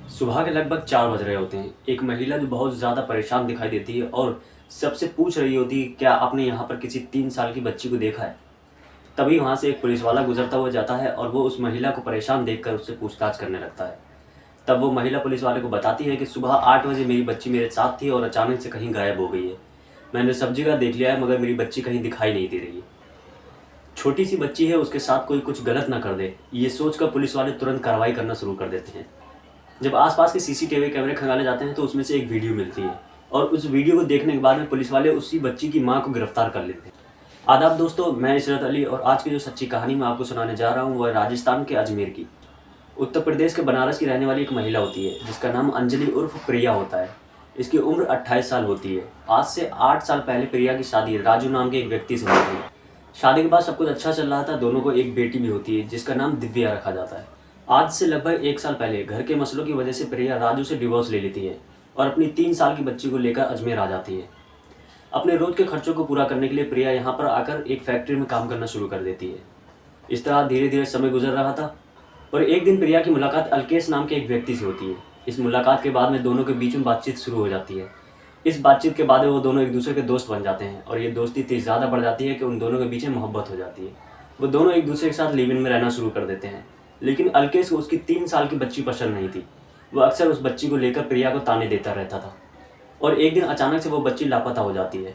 सुबह के लगभग 4 बज रहे होते हैं। एक महिला जो बहुत ज़्यादा परेशान दिखाई देती है और सबसे पूछ रही होती है, क्या आपने यहाँ पर किसी 3 साल की बच्ची को देखा है? तभी वहाँ से एक पुलिस वाला गुजरता हुआ जाता है और वो उस महिला को परेशान देखकर उससे पूछताछ करने लगता है। तब वो महिला पुलिस वाले को बताती है कि सुबह 8 बजे मेरी बच्ची मेरे साथ थी और अचानक से कहीं गायब हो गई है। मैंने सब जगह देख लिया है मगर मेरी बच्ची कहीं दिखाई नहीं दे रही है। छोटी सी बच्ची है, उसके साथ कोई कुछ गलत ना कर दे, ये सोचकर पुलिस वाले तुरंत कार्रवाई करना शुरू कर देते हैं। जब आसपास के सीसीटीवी कैमरे खंगाले जाते हैं तो उसमें से एक वीडियो मिलती है और उस वीडियो को देखने के बाद में पुलिस वाले उसी बच्ची की मां को गिरफ्तार कर लेते हैं। आदाब दोस्तों, मैं इशरत अली और आज की जो सच्ची कहानी मैं आपको सुनाने जा रहा हूँ वह राजस्थान के अजमेर की, उत्तर प्रदेश के बनारस की रहने वाली एक महिला होती है जिसका नाम अंजलि उर्फ प्रिया होता है। इसकी उम्र 28 साल होती है। आज से 8 साल पहले प्रिया की शादी राजू नाम के एक व्यक्ति से हुई थी। शादी के बाद सब कुछ अच्छा चल रहा था। दोनों को एक बेटी भी होती है जिसका नाम दिव्या रखा जाता है। आज से लगभग 1 साल पहले घर के मसलों की वजह से प्रिया राजू से डिवोर्स ले लेती है और अपनी 3 साल की बच्ची को लेकर अजमेर आ जाती है। अपने रोज के खर्चों को पूरा करने के लिए प्रिया यहाँ पर आकर एक फैक्ट्री में काम करना शुरू कर देती है। इस तरह धीरे धीरे समय गुजर रहा था और एक दिन प्रिया की मुलाकात अलकेश नाम के एक व्यक्ति से होती है। इस मुलाकात के बाद में दोनों के बीच में बातचीत शुरू हो जाती है। इस बातचीत के बाद वो दोनों एक दूसरे के दोस्त बन जाते हैं और ये दोस्ती इतनी ज़्यादा बढ़ जाती है कि उन दोनों के बीच में मोहब्बत हो जाती है। वो दोनों एक दूसरे के साथ लिव इन में रहना शुरू कर देते हैं। लेकिन अलकेश को उसकी 3 साल की बच्ची पसंद नहीं थी। वो अक्सर उस बच्ची को लेकर प्रिया को ताने देता रहता था और एक दिन अचानक से वो बच्ची लापता हो जाती है।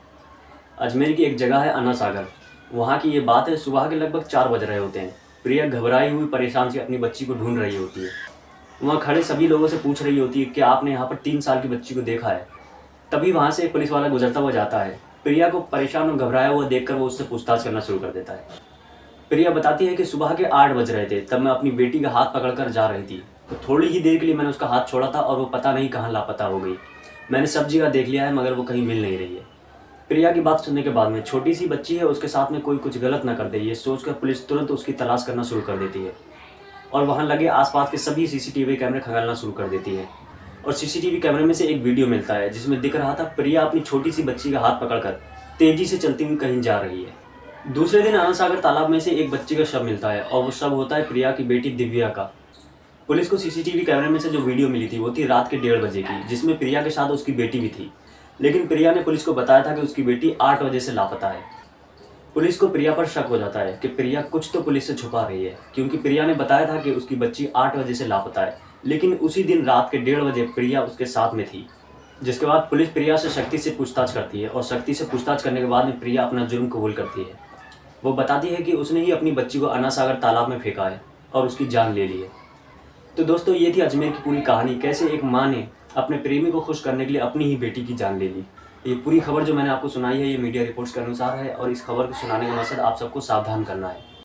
अजमेर की एक जगह है अन्ना सागर, वहाँ की ये बात है। सुबह के लगभग 4 बज रहे होते हैं। प्रिया घबराई हुई परेशान से अपनी बच्ची को ढूंढ रही होती है। वहाँ खड़े सभी लोगों से पूछ रही होती है कि आपने यहाँ पर 3 साल की बच्ची को देखा है? तभी वहाँ से एक पुलिस वाला गुजरता हुआ जाता है। प्रिया को परेशान और घबराया हुआ देखकर वो उससे पूछताछ करना शुरू कर देता है। प्रिया बताती है कि सुबह के 8 बज रहे थे, तब मैं अपनी बेटी का हाथ पकड़कर जा रही थी। तो थोड़ी ही देर के लिए मैंने उसका हाथ छोड़ा था और वो पता नहीं कहाँ लापता हो गई। मैंने सब जगह देख लिया है मगर वो कहीं मिल नहीं रही है। प्रिया की बात सुनने के बाद में छोटी सी बच्ची है, उसके साथ में कोई कुछ गलत ना कर दे, ये सोचकर पुलिस तुरंत उसकी तलाश करना शुरू कर देती है और वहाँ लगे आसपास के सभी सीसीटीवी कैमरे खंगालना शुरू कर देती है। और सीसीटीवी कैमरे में से एक वीडियो मिलता है जिसमें दिख रहा था प्रिया अपनी छोटी सी बच्ची का हाथ पकड़कर तेजी से चलती हुई कहीं जा रही है। दूसरे दिन अन्ना सागर तालाब में से एक बच्ची का शव मिलता है और वो शव होता है प्रिया की बेटी दिव्या का। पुलिस को सीसीटीवी कैमरे में से जो वीडियो मिली थी वो थी रात के 1:30 बजे की, जिसमें प्रिया के साथ उसकी बेटी भी थी। लेकिन प्रिया ने पुलिस को बताया था कि उसकी बेटी 8 बजे से लापता है। पुलिस को प्रिया पर शक हो जाता है कि प्रिया कुछ तो पुलिस से छुपा रही है, क्योंकि प्रिया ने बताया था कि उसकी बच्ची 8 बजे से लापता है, लेकिन उसी दिन रात के 1:30 बजे प्रिया उसके साथ में थी। जिसके बाद पुलिस प्रिया से शक्ति से पूछताछ करती है और शक्ति से पूछताछ करने के बाद में प्रिया अपना जुर्म कबूल करती है। वो बताती है कि उसने ही अपनी बच्ची को अन्ना सागर तालाब में फेंका है और उसकी जान ले ली है। तो दोस्तों, ये थी अजमेर की पूरी कहानी, कैसे एक माँ ने अपने प्रेमी को खुश करने के लिए अपनी ही बेटी की जान ले ली। ये पूरी खबर जो मैंने आपको सुनाई है ये मीडिया रिपोर्ट्स के अनुसार है और इस खबर को सुनाने का मकसद आप सबको सावधान करना है।